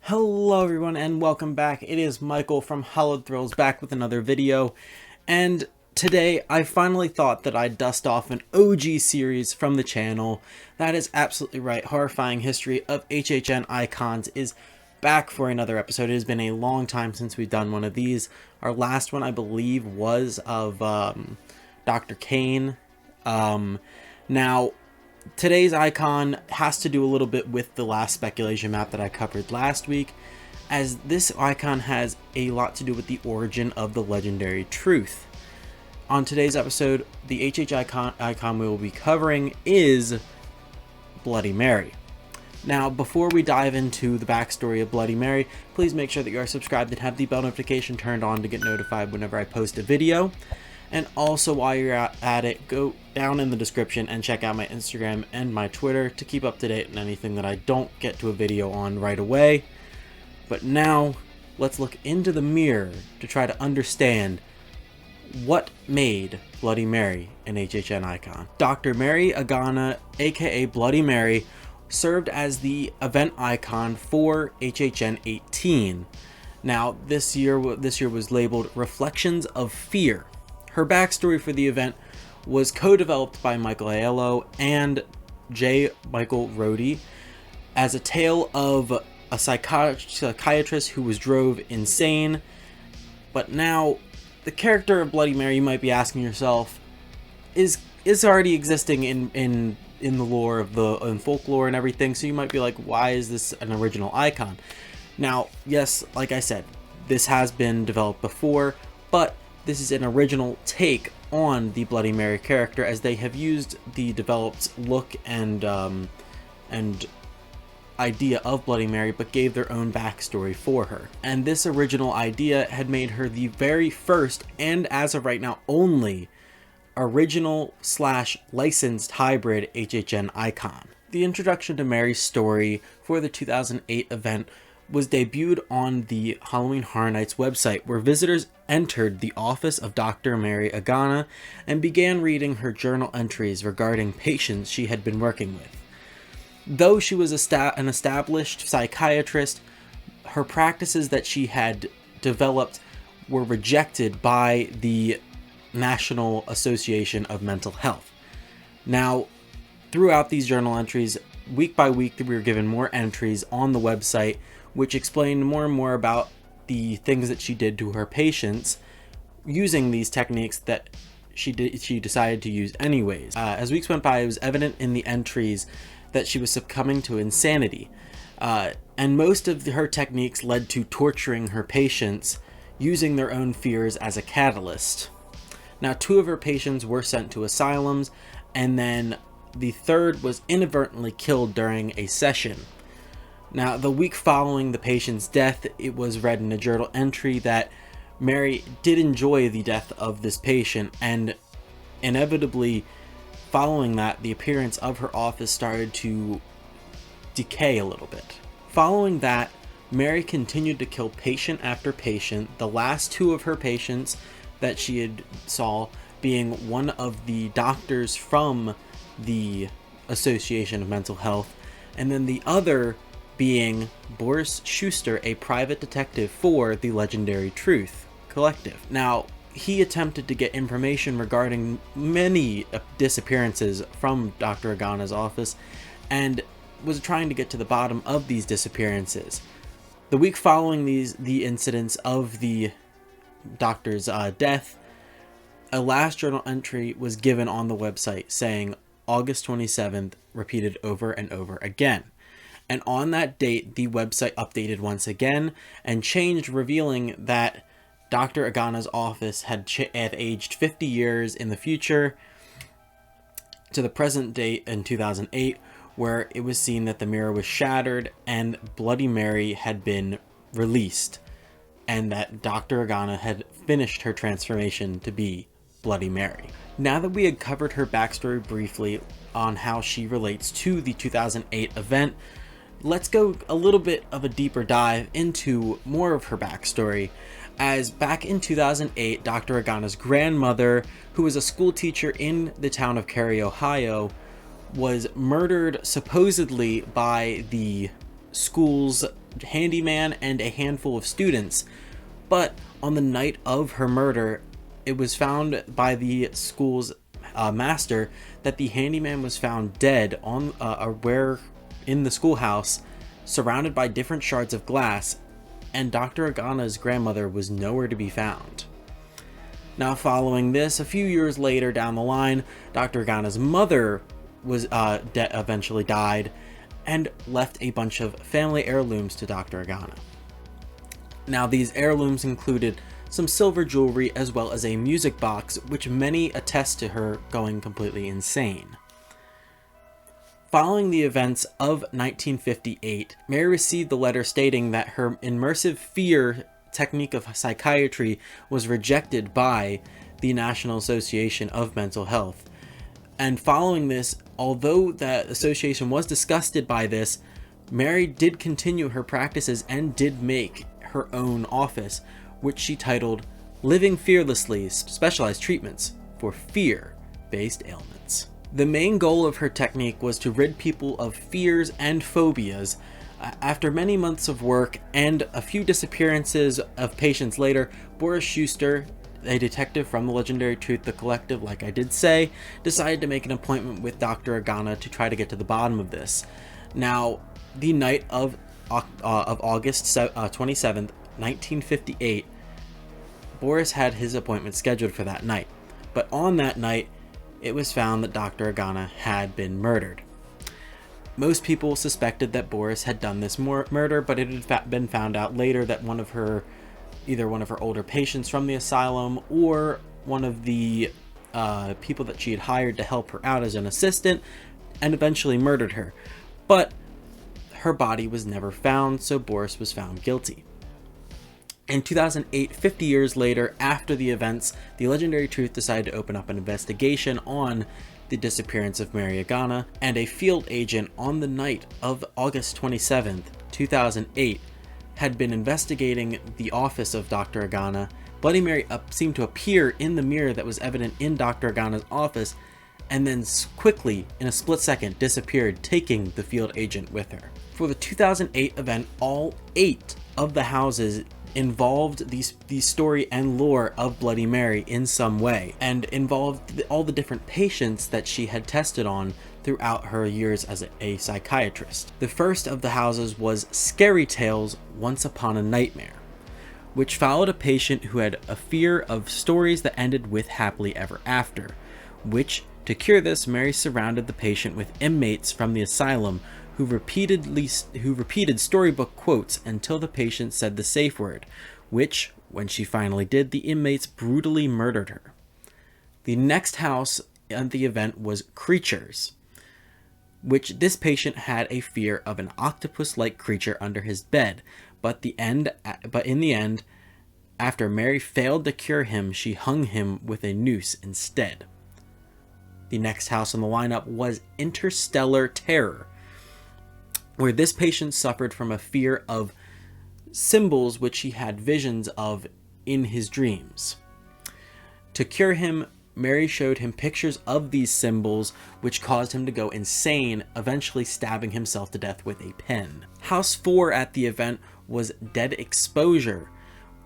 Hello everyone and welcome back. It is Michael from Hallowed Thrills back with another video, and today I finally thought that I'd dust off an OG series from the channel. That is absolutely right. Horrifying History of HHN Icons is back for another episode. It has been a long time since we've done one of these. Our last one, I believe, was of Dr. Kane. Now today's icon has to do a little bit with the last speculation map that I covered last week, as this icon has a lot to do with the origin of the legendary truth. On today's episode, the HH icon we will be covering is Bloody Mary. Now, before we dive into the backstory of Bloody Mary, please make sure that you are subscribed and have the bell notification turned on to get notified whenever I post a video. And also, while you're at it, go down in the description and check out my Instagram and my Twitter to keep up to date on anything that I don't get to a video on right away. But now, let's look into the mirror to try to understand what made Bloody Mary an HHN icon. Dr. Mary Agana AKA Bloody Mary served as the event icon for HHN 18. Now, this year was labeled Reflections of Fear. Her backstory for the event was co-developed by Michael Aiello and J. Michael Rohde as a tale of a psychiatrist who was drove insane. But now, the character of Bloody Mary, you might be asking yourself, is already existing in the lore of in folklore and everything. So you might be like, why is this an original icon? Now, yes, like I said, this has been developed before, but this is an original take on the Bloody Mary character, as they have used the developed look and idea of Bloody Mary, but gave their own backstory for her. And this original idea had made her the very first, and as of right now only, original/licensed hybrid HHN icon. The introduction to Mary's story for the 2008 event was debuted on the Halloween Horror Nights website, where visitors entered the office of Dr. Mary Agana and began reading her journal entries regarding patients she had been working with. Though she was an established psychiatrist, her practices that she had developed were rejected by the National Association of Mental Health. Now, throughout these journal entries, week by week, we were given more entries on the website which explained more and more about the things that she did to her patients using these techniques that she decided to use anyways. As weeks went by, it was evident in the entries that she was succumbing to insanity, and most of her techniques led to torturing her patients using their own fears as a catalyst. Now, 2 of her patients were sent to asylums, and then the 3rd was inadvertently killed during a session. Now, the week following the patient's death, it was read in a journal entry that Mary did enjoy the death of this patient, and inevitably following that, the appearance of her office started to decay a little bit. Following that, Mary continued to kill patient after patient, the last 2 of her patients that she had saw being one of the doctors from the Association of Mental Health, and then the other being Boris Schuster, a private detective for the Legendary Truth Collective. Now, he attempted to get information regarding many disappearances from Dr. Agana's office and was trying to get to the bottom of these disappearances. The week following the incidents of the doctor's death, a last journal entry was given on the website saying August 27th, repeated over and over again. And on that date, the website updated once again and changed, revealing that Dr. Agana's office had aged 50 years in the future to the present date in 2008, where it was seen that the mirror was shattered and Bloody Mary had been released, and that Dr. Agana had finished her transformation to be Bloody Mary. Now that we had covered her backstory briefly on how she relates to the 2008 event, let's go a little bit of a deeper dive into more of her backstory, as back in 2008, Dr. Agana's grandmother, who was a school teacher in the town of Cary, Ohio, was murdered supposedly by the school's handyman and a handful of students. But on the night of her murder, it was found by the school's master that the handyman was found dead on where in the schoolhouse, surrounded by different shards of glass, and Dr. Agana's grandmother was nowhere to be found. Now, following this, a few years later down the line, Dr. Agana's mother was eventually died and left a bunch of family heirlooms to Dr. Agana. Now, these heirlooms included some silver jewelry as well as a music box, which many attest to her going completely insane. Following the events of 1958, Mary received the letter stating that her immersive fear technique of psychiatry was rejected by the National Association of Mental Health. And following this, although that association was disgusted by this, Mary did continue her practices and did make her own office, which she titled Living Fearlessly, Specialized Treatments for Fear-Based Ailments. The main goal of her technique was to rid people of fears and phobias. After many months of work and a few disappearances of patients later, Boris Schuster, a detective from the legendary Truth the Collective, like I did say, decided to make an appointment with Dr. Agana to try to get to the bottom of this. Now, the night of August 27th, 1958, Boris had his appointment scheduled for that night. But on that night, it was found that Dr. Agana had been murdered. Most people suspected that Boris had done this murder, but it had been found out later that either one of her older patients from the asylum or one of the people that she had hired to help her out as an assistant, and eventually murdered her. But her body was never found, so Boris was found guilty. In 2008, 50 years later, after the events, the legendary Truth decided to open up an investigation on the disappearance of Mary Agana, and a field agent on the night of August 27th, 2008, had been investigating the office of Dr. Agana. Bloody Mary seemed to appear in the mirror that was evident in Dr. Agana's office, and then quickly, in a split second, disappeared, taking the field agent with her. For the 2008 event, all 8 of the houses involved the story and lore of Bloody Mary in some way, and involved all the different patients that she had tested on throughout her years as a psychiatrist. The first of the houses was Scary Tales Once Upon a Nightmare, which followed a patient who had a fear of stories that ended with happily ever after, which, to cure this, Mary surrounded the patient with inmates from the asylum who repeated storybook quotes until the patient said the safe word, which, when she finally did, the inmates brutally murdered her. The next house at the event was Creatures, which this patient had a fear of an octopus-like creature under his bed, but in the end, after Mary failed to cure him, she hung him with a noose instead. The next house on the lineup was Interstellar Terror, where this patient suffered from a fear of symbols which he had visions of in his dreams. To cure him, Mary showed him pictures of these symbols, which caused him to go insane, eventually stabbing himself to death with a pen. House 4 at the event was Dead Exposure.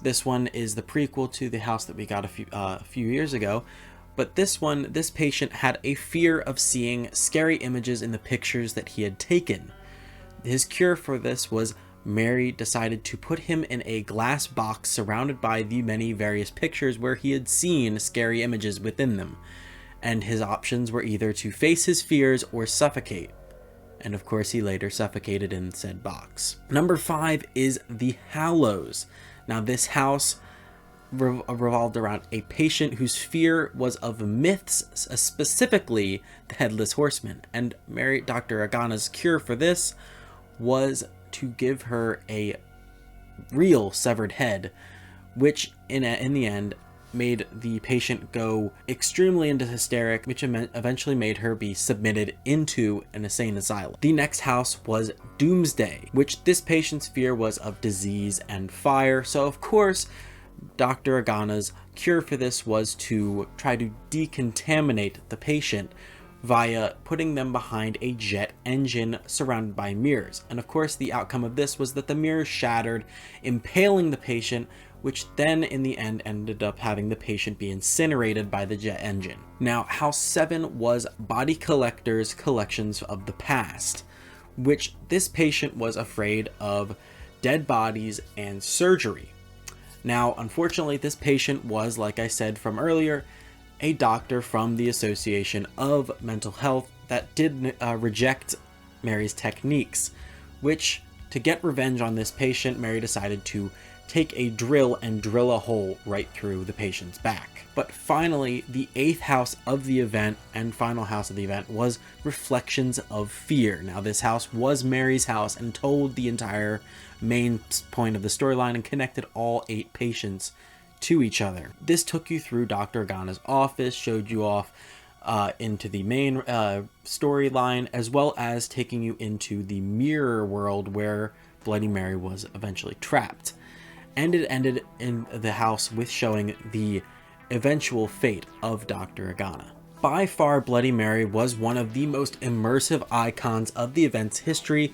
This one is the prequel to the house that we got a few years ago. But this patient had a fear of seeing scary images in the pictures that he had taken. His cure for this was Mary decided to put him in a glass box surrounded by the many various pictures where he had seen scary images within them, and his options were either to face his fears or suffocate. And of course, he later suffocated in said box. Number 5 is The Hallows. Now, this house revolved around a patient whose fear was of myths, specifically the Headless Horseman, and Dr. Agana's cure for this was to give her a real severed head, which in the end made the patient go extremely into hysteric, which eventually made her be submitted into an insane asylum. The next house was Doomsday, which this patient's fear was of disease and fire, so of course Dr. Agana's cure for this was to try to decontaminate the patient via putting them behind a jet engine surrounded by mirrors. And of course, the outcome of this was that the mirrors shattered, impaling the patient, which then in the end ended up having the patient be incinerated by the jet engine. Now, House 7 was body collectors' collections of the past, which this patient was afraid of dead bodies and surgery. Now, unfortunately, this patient was, like I said from earlier, a doctor from the Association of Mental Health that did reject Mary's techniques, which, to get revenge on this patient, Mary decided to take a drill and drill a hole right through the patient's back. But finally, the 8th house of the event and final house of the event was Reflections of Fear. Now, this house was Mary's house and told the entire main point of the storyline and connected all 8 patients to each other. This took you through Dr. Agana's office, showed you off into the main storyline, as well as taking you into the mirror world where Bloody Mary was eventually trapped. And it ended in the house with showing the eventual fate of Dr. Agana. By far, Bloody Mary was one of the most immersive icons of the event's history,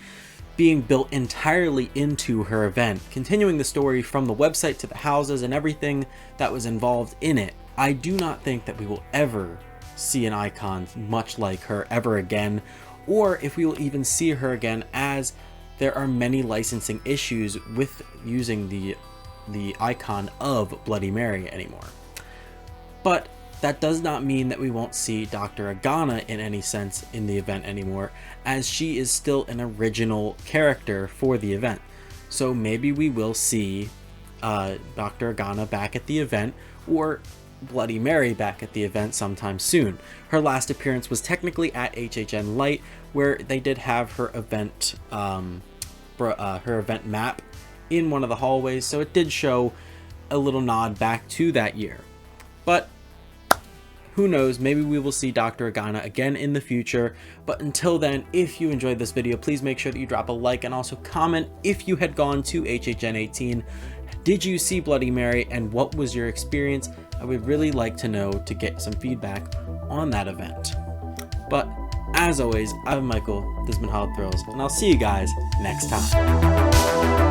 being built entirely into her event, continuing the story from the website to the houses and everything that was involved in it. I do not think that we will ever see an icon much like her ever again, or if we will even see her again, as there are many licensing issues with using the icon of Bloody Mary anymore. But that does not mean that we won't see Dr. Agana in any sense in the event anymore, as she is still an original character for the event. So maybe we will see Dr. Agana back at the event, or Bloody Mary back at the event sometime soon. Her last appearance was technically at HHN Light, where they did have her event map in one of the hallways, so it did show a little nod back to that year. But who knows, maybe we will see Dr. Agana again in the future. But until then, if you enjoyed this video, please make sure that you drop a like and also comment if you had gone to HHN 18. Did you see Bloody Mary, and what was your experience? I would really like to know, to get some feedback on that event. But as always, I'm Michael, this has been Hollow Thrills, and I'll see you guys next time.